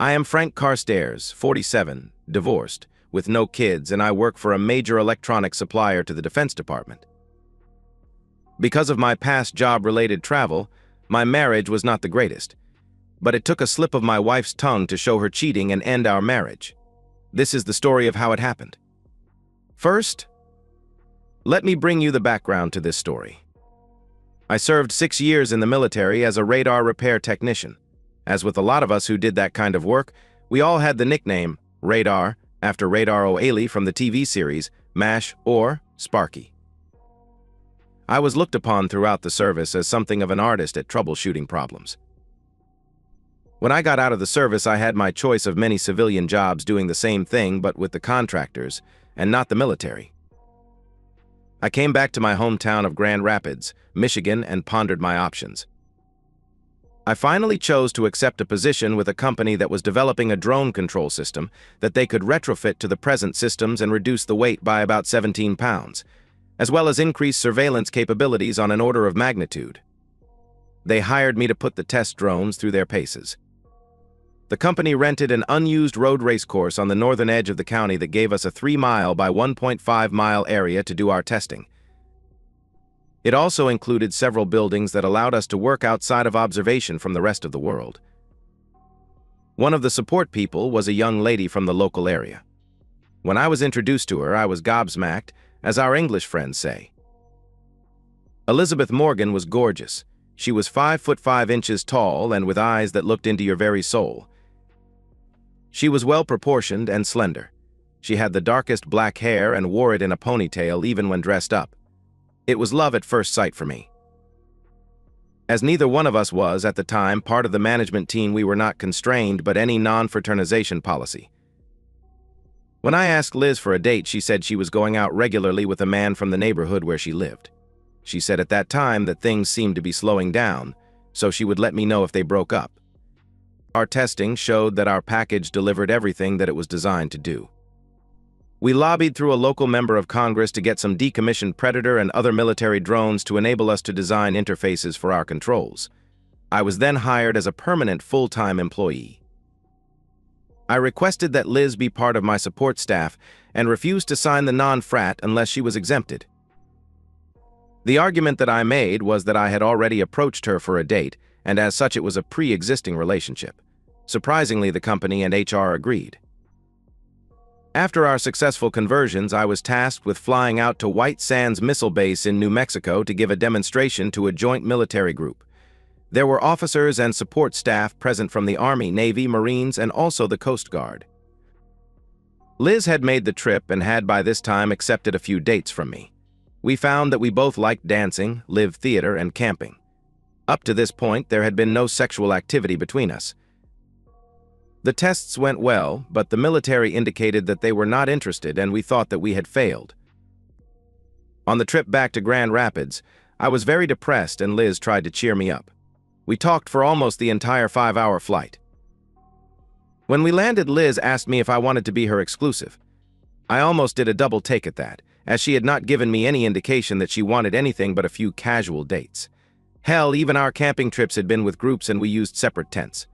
I am Frank Carstairs, 47, divorced, with no kids, and I work for a major electronics supplier to the Defense Department. Because of my past job-related travel, my marriage was not the greatest, but it took a slip of my wife's tongue to show her cheating and end our marriage. This is the story of how it happened. First, let me bring you the background to this story. I served 6 years in the military as a radar repair technician. As with a lot of us who did that kind of work, we all had the nickname Radar after Radar O'Ailey from the TV series MASH or Sparky. I was looked upon throughout the service as something of an artist at troubleshooting problems. When I got out of the service, I had my choice of many civilian jobs doing the same thing but with the contractors and not the military. I came back to my hometown of Grand Rapids, Michigan, and pondered my options. I finally chose to accept a position with a company that was developing a drone control system that they could retrofit to the present systems and reduce the weight by about 17 pounds, as well as increase surveillance capabilities on an order of magnitude. They hired me to put the test drones through their paces. The company rented an unused road race course on the northern edge of the county that gave us a 3-mile by 1.5-mile area to do our testing. It also included several buildings that allowed us to work outside of observation from the rest of the world. One of the support people was a young lady from the local area. When I was introduced to her, I was gobsmacked, as our English friends say. Elizabeth Morgan was gorgeous. She was 5 foot 5 inches tall and with eyes that looked into your very soul. She was well-proportioned and slender. She had the darkest black hair and wore it in a ponytail even when dressed up. It was love at first sight for me. As neither one of us was, at the time, part of the management team, we were not constrained by any non-fraternization policy. When I asked Liz for a date, she said she was going out regularly with a man from the neighborhood where she lived. She said at that time that things seemed to be slowing down, so she would let me know if they broke up. Our testing showed that our package delivered everything that it was designed to do. We lobbied through a local member of Congress to get some decommissioned Predator and other military drones to enable us to design interfaces for our controls. I was then hired as a permanent full-time employee. I requested that Liz be part of my support staff and refused to sign the non-frat unless she was exempted. The argument that I made was that I had already approached her for a date, and as such it was a pre-existing relationship. Surprisingly, the company and HR agreed. After our successful conversions, I was tasked with flying out to White Sands Missile Base in New Mexico to give a demonstration to a joint military group. There were officers and support staff present from the Army, Navy, Marines, and also the Coast Guard. Liz had made the trip and had by this time accepted a few dates from me. We found that we both liked dancing, live theater, and camping. Up to this point, there had been no sexual activity between us. The tests went well, but the military indicated that they were not interested and we thought that we had failed. On the trip back to Grand Rapids, I was very depressed and Liz tried to cheer me up. We talked for almost the entire 5-hour flight. When we landed, Liz asked me if I wanted to be her exclusive. I almost did a double take at that, as she had not given me any indication that she wanted anything but a few casual dates. Hell, even our camping trips had been with groups and we used separate tents.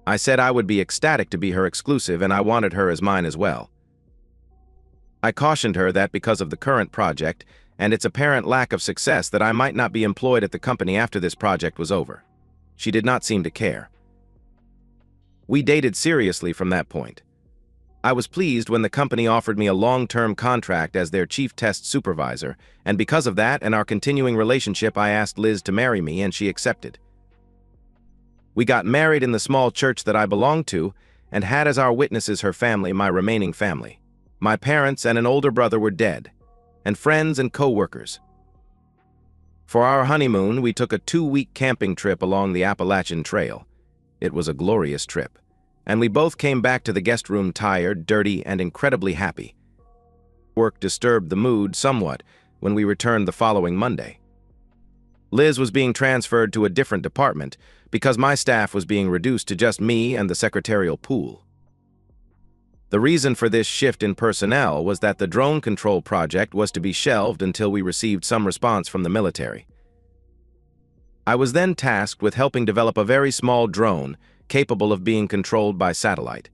I said I would be ecstatic to be her exclusive and I wanted her as mine as well. I cautioned her that because of the current project and its apparent lack of success that I might not be employed at the company after this project was over. She did not seem to care. We dated seriously from that point. I was pleased when the company offered me a long-term contract as their chief test supervisor, and because of that and our continuing relationship, I asked Liz to marry me and she accepted. We got married in the small church that I belonged to and had as our witnesses her family, my remaining family. My parents and an older brother were dead, and friends and co-workers. For our honeymoon, we took a 2-week camping trip along the Appalachian Trail. It was a glorious trip, and we both came back to the guest room tired, dirty, and incredibly happy. Work disturbed the mood somewhat when we returned the following Monday. Liz was being transferred to a different department because my staff was being reduced to just me and the secretarial pool. The reason for this shift in personnel was that the drone control project was to be shelved until we received some response from the military. I was then tasked with helping develop a very small drone capable of being controlled by satellite.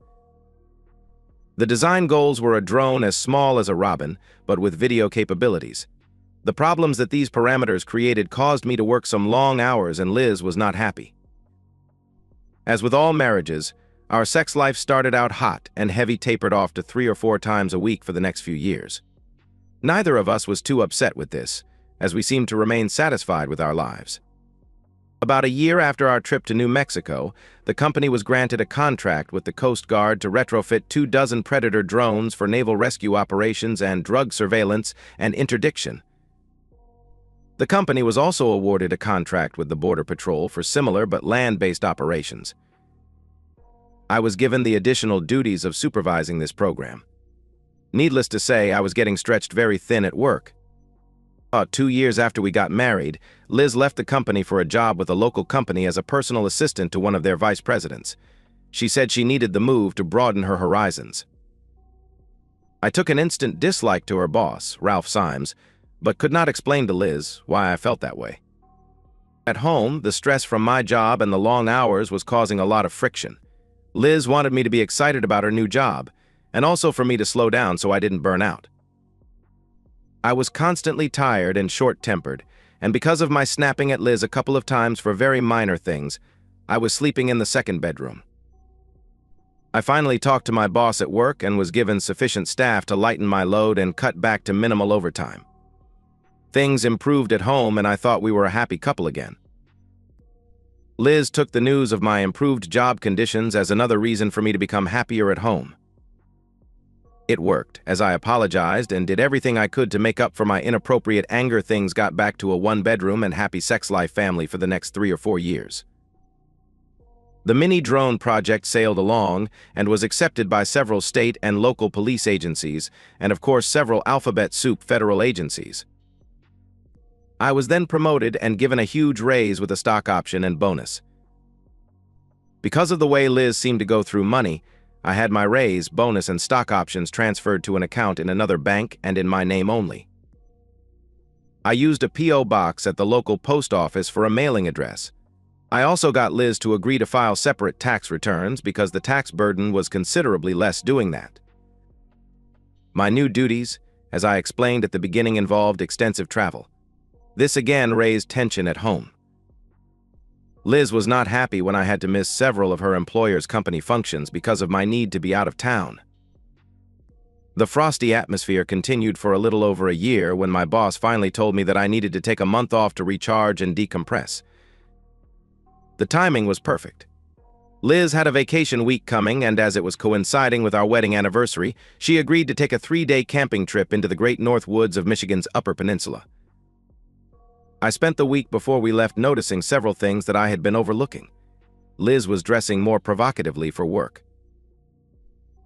The design goals were a drone as small as a robin, but with video capabilities. The problems that these parameters created caused me to work some long hours, and Liz was not happy. As with all marriages, our sex life started out hot and heavy, tapered off to 3 or 4 times a week for the next few years. Neither of us was too upset with this, as we seemed to remain satisfied with our lives. About a year after our trip to New Mexico, the company was granted a contract with the Coast Guard to retrofit 24 Predator drones for naval rescue operations and drug surveillance and interdiction. The company was also awarded a contract with the Border Patrol for similar but land-based operations. I was given the additional duties of supervising this program. Needless to say, I was getting stretched very thin at work. About 2 years after we got married, Liz left the company for a job with a local company as a personal assistant to one of their vice presidents. She said she needed the move to broaden her horizons. I took an instant dislike to her boss, Ralph Symes, but could not explain to Liz why I felt that way. At home, the stress from my job and the long hours was causing a lot of friction. Liz wanted me to be excited about her new job, and also for me to slow down so I didn't burn out. I was constantly tired and short-tempered, and because of my snapping at Liz a couple of times for very minor things, I was sleeping in the second bedroom. I finally talked to my boss at work and was given sufficient staff to lighten my load and cut back to minimal overtime. Things improved at home, and I thought we were a happy couple again. Liz took the news of my improved job conditions as another reason for me to become happier at home. It worked, as I apologized and did everything I could to make up for my inappropriate anger. Things got back to a 1-bedroom and happy sex life family for the next 3 or 4 years. The mini drone project sailed along and was accepted by several state and local police agencies, and of course several alphabet soup federal agencies. I was then promoted and given a huge raise with a stock option and bonus. Because of the way Liz seemed to go through money, I had my raise, bonus, and stock options transferred to an account in another bank and in my name only. I used a P.O. box at the local post office for a mailing address. I also got Liz to agree to file separate tax returns because the tax burden was considerably less doing that. My new duties, as I explained at the beginning, involved extensive travel. This again raised tension at home. Liz was not happy when I had to miss several of her employer's company functions because of my need to be out of town. The frosty atmosphere continued for a little over a year when my boss finally told me that I needed to take a month off to recharge and decompress. The timing was perfect. Liz had a vacation week coming, and as it was coinciding with our wedding anniversary, she agreed to take a 3-day camping trip into the great North Woods of Michigan's Upper Peninsula. I spent the week before we left noticing several things that I had been overlooking. Liz was dressing more provocatively for work.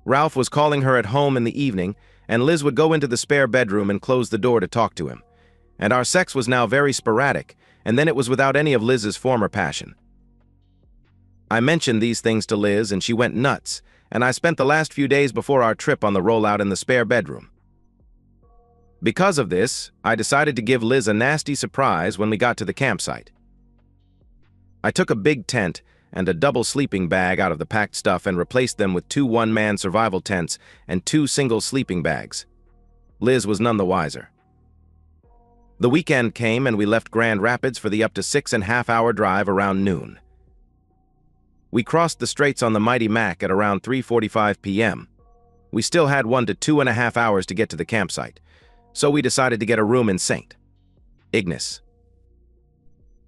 Ralph was calling her at home in the evening, and Liz would go into the spare bedroom and close the door to talk to him. And our sex was now very sporadic, and then it was without any of Liz's former passion. I mentioned these things to Liz, and she went nuts, and I spent the last few days before our trip on the rollout in the spare bedroom. Because of this, I decided to give Liz a nasty surprise when we got to the campsite. I took a big tent and a double sleeping bag out of the packed stuff and replaced them with 2 one-man survival tents and 2 single sleeping bags. Liz was none the wiser. The weekend came and we left Grand Rapids for the up to 6.5-hour drive around noon. We crossed the straits on the Mighty Mac at around 3:45 p.m. We still had 1 to 2.5 hours to get to the campsite, so we decided to get a room in St. Ignace.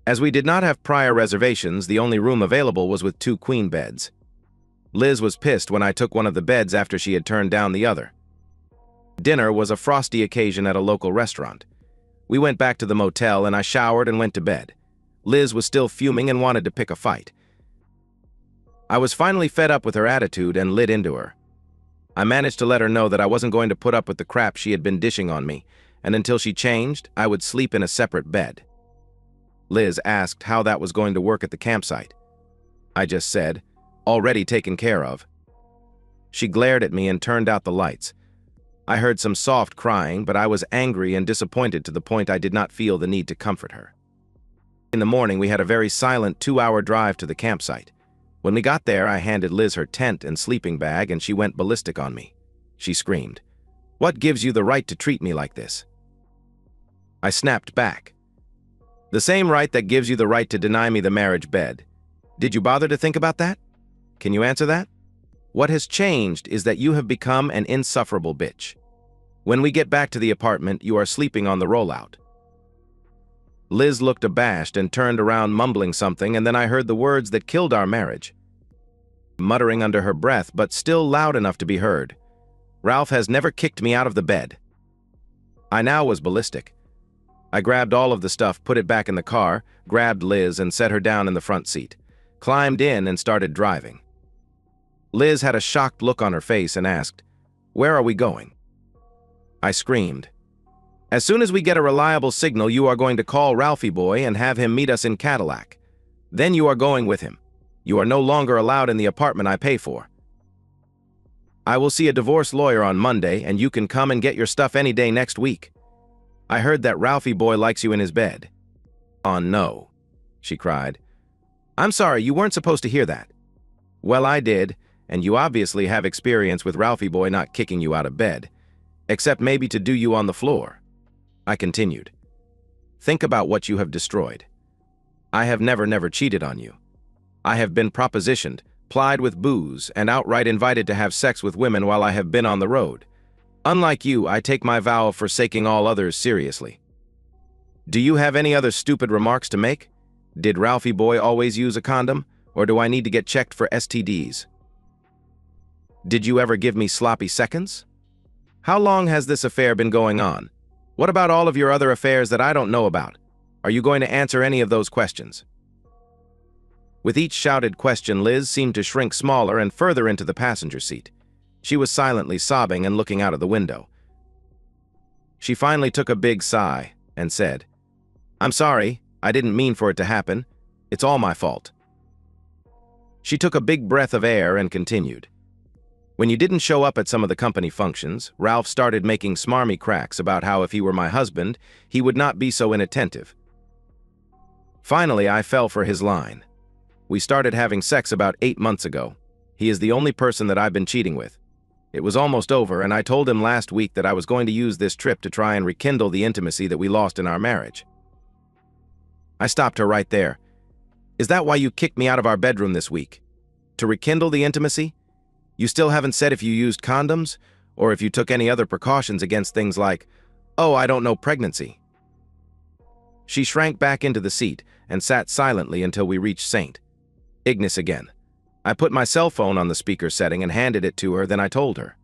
As we did not have prior reservations, the only room available was with 2 queen beds. Liz was pissed when I took one of the beds after she had turned down the other. Dinner was a frosty occasion at a local restaurant. We went back to the motel and I showered and went to bed. Liz was still fuming and wanted to pick a fight. I was finally fed up with her attitude and lit into her. I managed to let her know that I wasn't going to put up with the crap she had been dishing on me, and until she changed, I would sleep in a separate bed. Liz asked how that was going to work at the campsite. I just said, "Already taken care of." She glared at me and turned out the lights. I heard some soft crying, but I was angry and disappointed to the point I did not feel the need to comfort her. In the morning, we had a very silent 2-hour drive to the campsite. When we got there, I handed Liz her tent and sleeping bag and she went ballistic on me. She screamed, "What gives you the right to treat me like this?" I snapped back, "The same right that gives you the right to deny me the marriage bed. Did you bother to think about that? Can you answer that? What has changed is that you have become an insufferable bitch. When we get back to the apartment, you are sleeping on the rollout." Liz looked abashed and turned around mumbling something, and then I heard the words that killed our marriage. Muttering under her breath, but still loud enough to be heard, "Ralph has never kicked me out of the bed." I now was ballistic. I grabbed all of the stuff, put it back in the car, grabbed Liz and set her down in the front seat, climbed in and started driving. Liz had a shocked look on her face and asked, "Where are we going?" I screamed, "As soon as we get a reliable signal, you are going to call Ralphie boy and have him meet us in Cadillac. Then you are going with him. You are no longer allowed in the apartment I pay for. I will see a divorce lawyer on Monday, and you can come and get your stuff any day next week. I heard that Ralphie boy likes you in his bed." "Oh no," she cried. "I'm sorry, you weren't supposed to hear that." "Well, I did, and you obviously have experience with Ralphie boy not kicking you out of bed, except maybe to do you on the floor." I continued, "Think about what you have destroyed. I have never cheated on you. I have been propositioned, plied with booze, and outright invited to have sex with women while I have been on the road. Unlike you, I take my vow of forsaking all others seriously. Do you have any other stupid remarks to make? Did Ralphie boy always use a condom, or do I need to get checked for STDs? Did you ever give me sloppy seconds? How long has this affair been going on? What about all of your other affairs that I don't know about? Are you going to answer any of those questions?" With each shouted question, Liz seemed to shrink smaller and further into the passenger seat. She was silently sobbing and looking out of the window. She finally took a big sigh and said, "I'm sorry, I didn't mean for it to happen. It's all my fault." She took a big breath of air and continued, "When you didn't show up at some of the company functions, Ralph started making smarmy cracks about how if he were my husband, he would not be so inattentive. Finally, I fell for his line. We started having sex about 8 months ago. He is the only person that I've been cheating with. It was almost over, and I told him last week that I was going to use this trip to try and rekindle the intimacy that we lost in our marriage." I stopped her right there. "Is that why you kicked me out of our bedroom this week? To rekindle the intimacy? You still haven't said if you used condoms, or if you took any other precautions against things like, oh, I don't know, pregnancy." She shrank back into the seat and sat silently until we reached St. Ignace again. I put my cell phone on the speaker setting and handed it to her, then I told her,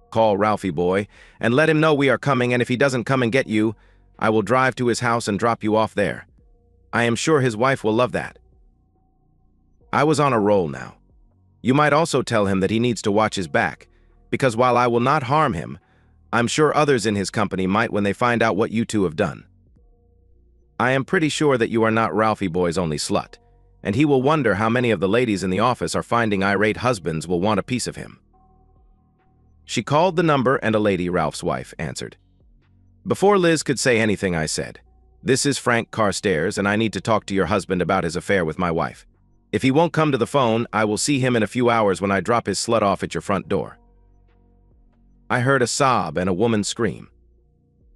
"Call Ralphie boy and let him know we are coming, and if he doesn't come and get you, I will drive to his house and drop you off there. I am sure his wife will love that." I was on a roll now. "You might also tell him that he needs to watch his back, because while I will not harm him, I'm sure others in his company might when they find out what you two have done. I am pretty sure that you are not Ralphie boy's only slut, and he will wonder how many of the ladies in the office are finding irate husbands will want a piece of him." She called the number and a lady, Ralph's wife, answered. Before Liz could say anything, I said, "This is Frank Carstairs, and I need to talk to your husband about his affair with my wife. If he won't come to the phone, I will see him in a few hours when I drop his slut off at your front door." I heard a sob and a woman scream.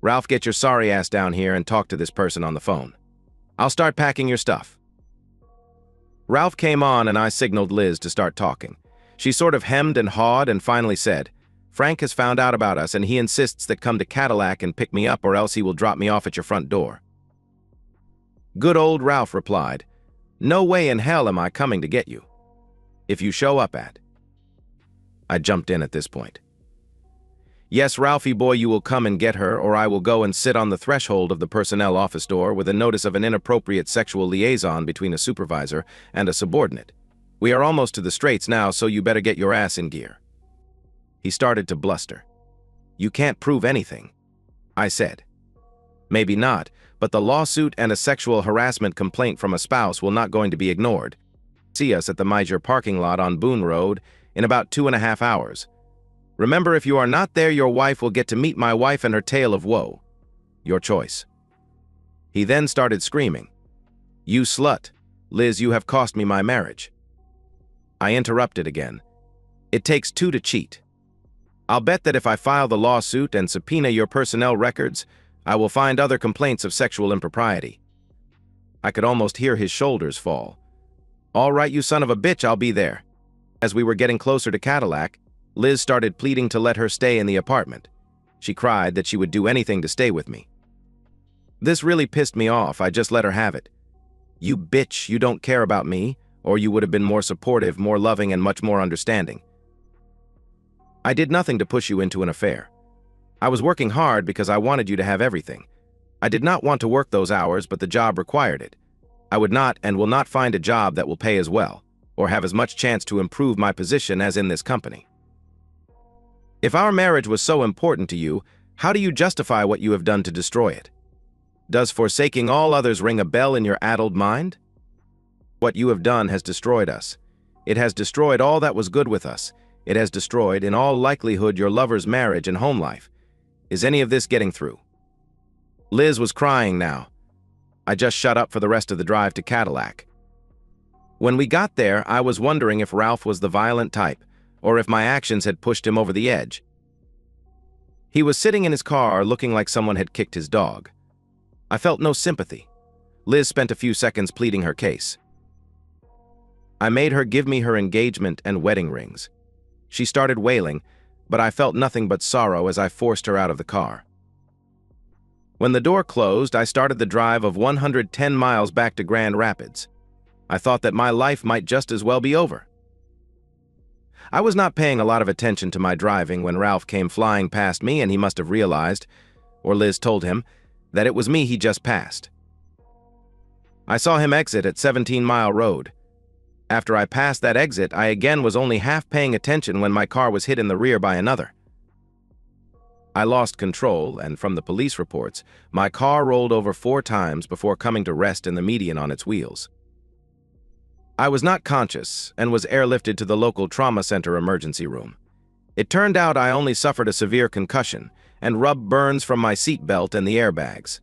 "Ralph, get your sorry ass down here and talk to this person on the phone. I'll start packing your stuff." Ralph came on and I signaled Liz to start talking. She sort of hemmed and hawed and finally said, "Frank has found out about us and he insists that come to Cadillac and pick me up or else he will drop me off at your front door." Good old Ralph replied, "No way in hell am I coming to get you. If you show up at..." I jumped in at this point. "Yes, Ralphie boy, you will come and get her, or I will go and sit on the threshold of the personnel office door with a notice of an inappropriate sexual liaison between a supervisor and a subordinate. We are almost to the straights now, so you better get your ass in gear." He started to bluster. "You can't prove anything," I said. "Maybe not, but the lawsuit and a sexual harassment complaint from a spouse will not going to be ignored. See us at the Major parking lot on Boone Road in about 2.5 hours. Remember, if you are not there, your wife will get to meet my wife and her tale of woe. Your choice." He then started screaming, "You slut! Liz, you have cost me my marriage." I interrupted again. It takes two to cheat. I'll bet that if I file the lawsuit and subpoena your personnel records, I will find other complaints of sexual impropriety. I could almost hear his shoulders fall. All right, you son of a bitch, I'll be there. As we were getting closer to Cadillac, Liz started pleading to let her stay in the apartment. She cried that she would do anything to stay with me. This really pissed me off. I just let her have it. You bitch, you don't care about me, or you would have been more supportive, more loving, and much more understanding. I did nothing to push you into an affair. I was working hard because I wanted you to have everything. I did not want to work those hours, but the job required it. I would not and will not find a job that will pay as well, or have as much chance to improve my position as in this company. If our marriage was so important to you, how do you justify what you have done to destroy it? Does forsaking all others ring a bell in your addled mind? What you have done has destroyed us. It has destroyed all that was good with us. It has destroyed, in all likelihood, your lover's marriage and home life. Is any of this getting through? Liz was crying now. I just shut up for the rest of the drive to Cadillac. When we got there, I was wondering if Ralph was the violent type, or if my actions had pushed him over the edge. He was sitting in his car looking like someone had kicked his dog. I felt no sympathy. Liz spent a few seconds pleading her case. I made her give me her engagement and wedding rings. She started wailing, but I felt nothing but sorrow as I forced her out of the car. When the door closed, I started the drive of 110 miles back to Grand Rapids. I thought that my life might just as well be over. I was not paying a lot of attention to my driving when Ralph came flying past me, and he must have realized, or Liz told him, that it was me he just passed. I saw him exit at 17 Mile Road. After I passed that exit, I again was only half paying attention when my car was hit in the rear by another. I lost control, and from the police reports, my car rolled over 4 times before coming to rest in the median on its wheels. I was not conscious and was airlifted to the local trauma center emergency room. It turned out I only suffered a severe concussion and rubbed burns from my seatbelt and the airbags.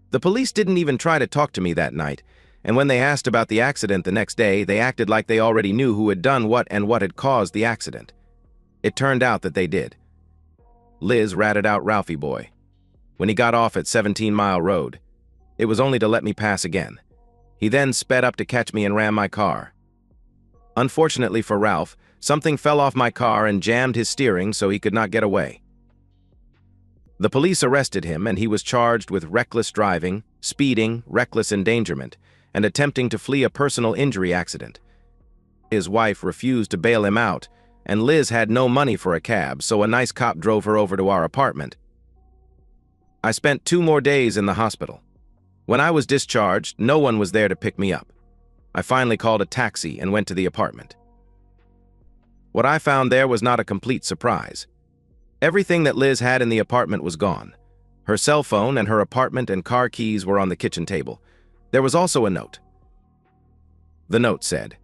The police didn't even try to talk to me that night, and when they asked about the accident the next day, they acted like they already knew who had done what and what had caused the accident. It turned out that they did. Liz ratted out Ralphie boy. When he got off at 17 Mile Road, it was only to let me pass again. He then sped up to catch me and ran my car. Unfortunately for Ralph, something fell off my car and jammed his steering so he could not get away. The police arrested him, and he was charged with reckless driving, speeding, reckless endangerment, and attempting to flee a personal injury accident. His wife refused to bail him out, and Liz had no money for a cab, so a nice cop drove her over to our apartment. I spent 2 more days in the hospital. When I was discharged, no one was there to pick me up. I finally called a taxi and went to the apartment. What I found there was not a complete surprise. Everything that Liz had in the apartment was gone. Her cell phone and her apartment and car keys were on the kitchen table. There was also a note. The note said,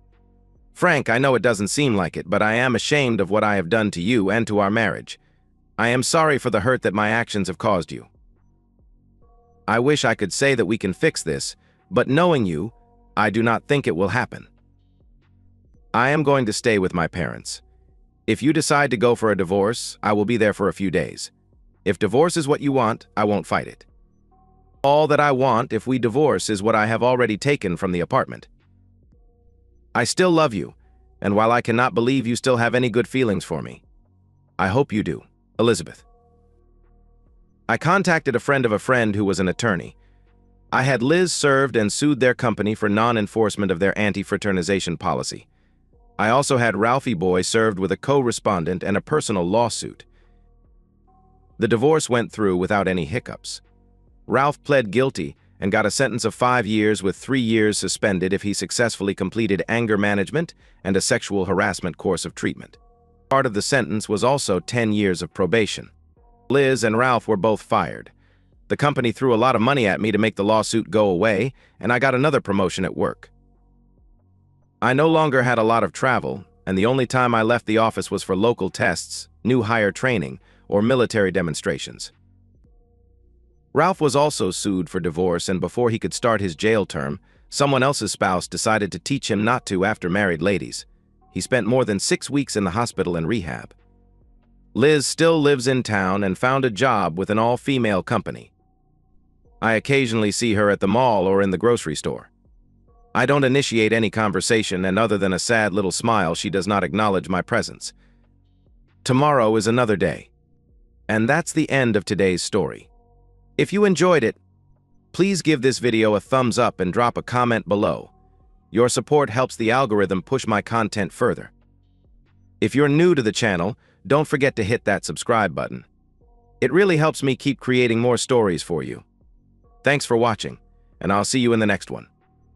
"Frank, I know it doesn't seem like it, but I am ashamed of what I have done to you and to our marriage. I am sorry for the hurt that my actions have caused you. I wish I could say that we can fix this, but knowing you, I do not think it will happen. I am going to stay with my parents. If you decide to go for a divorce, I will be there for a few days. If divorce is what you want, I won't fight it. All that I want if we divorce is what I have already taken from the apartment. I still love you, and while I cannot believe you still have any good feelings for me, I hope you do. Elizabeth." I contacted a friend of a friend who was an attorney. I had Liz served and sued their company for non-enforcement of their anti-fraternization policy. I also had Ralphie boy served with a co-respondent and a personal lawsuit. The divorce went through without any hiccups. Ralph pled guilty and got a sentence of 5 years with 3 years suspended if he successfully completed anger management and a sexual harassment course of treatment. Part of the sentence was also 10 years of probation. Liz and Ralph were both fired. The company threw a lot of money at me to make the lawsuit go away, and I got another promotion at work. I no longer had a lot of travel, and the only time I left the office was for local tests, new hire training, or military demonstrations. Ralph was also sued for divorce, and before he could start his jail term, Someone else's spouse decided to teach him not to after married ladies. He spent more than 6 weeks in the hospital and rehab. Liz still lives in town and found a job with an all-female company. I occasionally see her at the mall or in the grocery store. I don't initiate any conversation, and other than a sad little smile, she does not acknowledge my presence. Tomorrow is another day. And that's the end of today's story. If you enjoyed it, please give this video a thumbs up and drop a comment below. Your support helps the algorithm push my content further. If you're new to the channel, don't forget to hit that subscribe button. It really helps me keep creating more stories for you. Thanks for watching, and I'll see you in the next one.